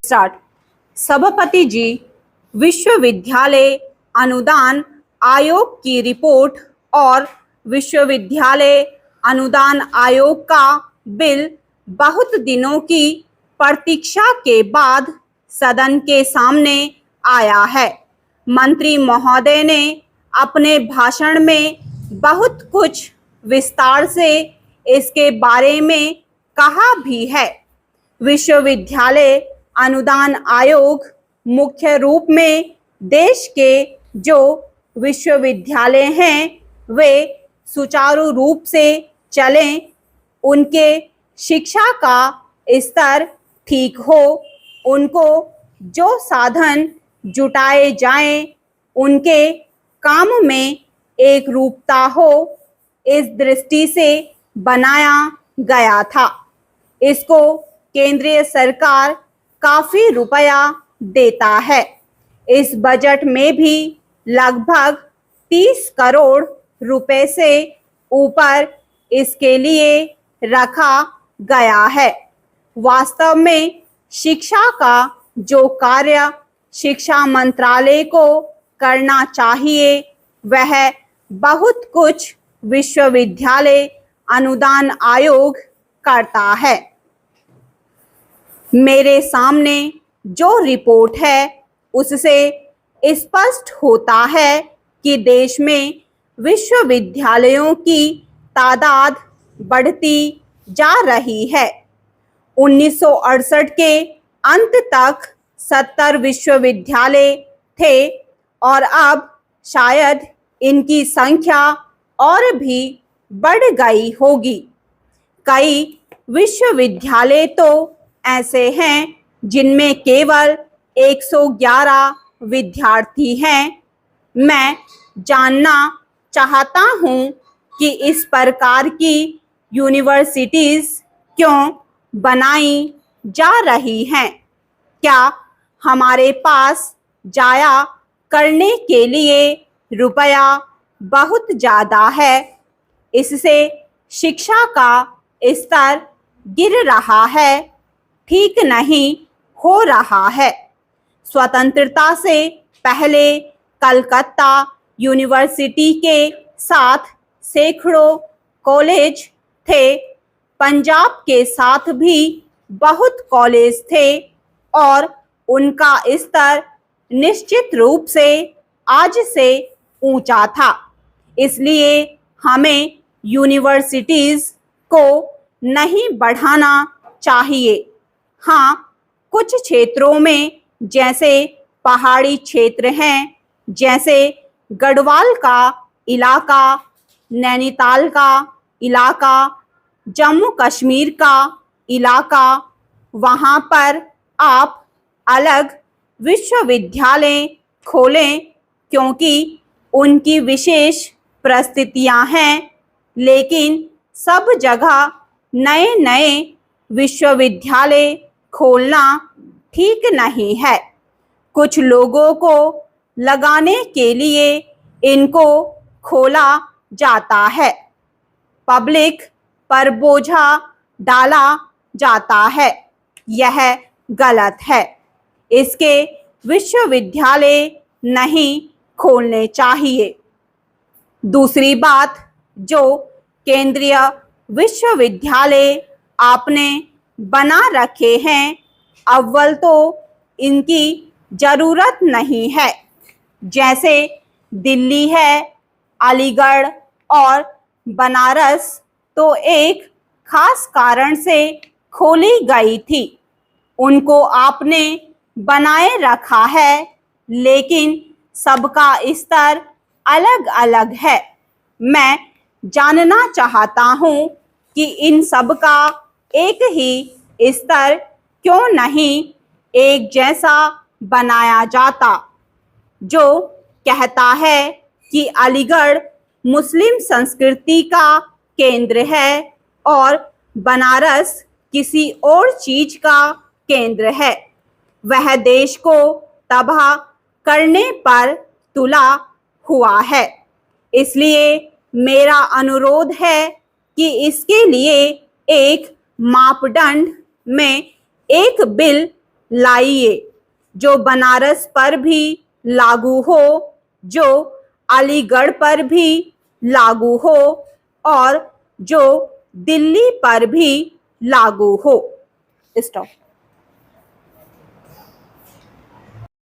Start. सभापति जी, विश्वविद्यालय अनुदान आयोग की रिपोर्ट और विश्वविद्यालय अनुदान आयोग का बिल बहुत दिनों की प्रतीक्षा के बाद सदन के सामने आया है। मंत्री महोदय ने अपने भाषण में बहुत कुछ विस्तार से इसके बारे में कहा भी है। विश्वविद्यालय अनुदान आयोग मुख्य रूप में देश के जो विश्वविद्यालय हैं वे सुचारू रूप से चलें, उनके शिक्षा का स्तर ठीक हो, उनको जो साधन जुटाए जाएं, उनके काम में एक रूपता हो, इस दृष्टि से बनाया गया था। इसको केंद्रीय सरकार काफी रुपया देता है। इस बजट में भी लगभग 30 करोड़ रुपए से ऊपर इसके लिए रखा गया है। वास्तव में शिक्षा का जो कार्य शिक्षा मंत्रालय को करना चाहिए वह बहुत कुछ विश्वविद्यालय अनुदान आयोग करता है। मेरे सामने जो रिपोर्ट है उससे स्पष्ट होता है कि देश में विश्वविद्यालयों की तादाद बढ़ती जा रही है। 1968 के अंत तक 70 विश्वविद्यालय थे और अब शायद इनकी संख्या और भी बढ़ गई होगी। कई विश्वविद्यालय तो ऐसे हैं जिनमें केवल 111 विद्यार्थी हैं। मैं जानना चाहता हूं कि इस प्रकार की यूनिवर्सिटीज़ क्यों बनाई जा रही हैं। क्या हमारे पास जाया करने के लिए रुपया बहुत ज़्यादा है? इससे शिक्षा का स्तर गिर रहा है, ठीक नहीं हो रहा है। स्वतंत्रता से पहले कलकत्ता यूनिवर्सिटी के साथ सैकड़ों कॉलेज थे। पंजाब के साथ भी बहुत कॉलेज थे और उनका स्तर निश्चित रूप से आज से ऊंचा था। इसलिए हमें यूनिवर्सिटीज़ को नहीं बढ़ाना चाहिए। हाँ, कुछ क्षेत्रों में जैसे पहाड़ी क्षेत्र हैं, जैसे गढ़वाल का इलाका, नैनीताल का इलाका, जम्मू कश्मीर का इलाका, वहाँ पर आप अलग विश्वविद्यालय खोलें क्योंकि उनकी विशेष परिस्थितियाँ हैं। लेकिन सब जगह नए नए विश्वविद्यालय खोलना ठीक नहीं है। कुछ लोगों को लगाने के लिए इनको खोला जाता है, पब्लिक पर बोझा डाला जाता है। यह गलत है। इसके विश्वविद्यालय नहीं खोलने चाहिए। दूसरी बात, जो केंद्रीय विश्वविद्यालय आपने बना रखे हैं, अव्वल तो इनकी ज़रूरत नहीं है। जैसे दिल्ली है, अलीगढ़ और बनारस तो एक खास कारण से खोली गई थी, उनको आपने बनाए रखा है, लेकिन सबका स्तर अलग अलग है। मैं जानना चाहता हूँ कि इन सब का एक ही स्तर क्यों नहीं एक जैसा बनाया जाता। जो कहता है कि अलीगढ़ मुस्लिम संस्कृति का केंद्र है और बनारस किसी और चीज का केंद्र है, वह देश को तबाह करने पर तुला हुआ है। इसलिए मेरा अनुरोध है कि इसके लिए एक मापदंड में एक बिल लाइए जो बनारस पर भी लागू हो, जो अलीगढ़ पर भी लागू हो और जो दिल्ली पर भी लागू हो। स्टॉप।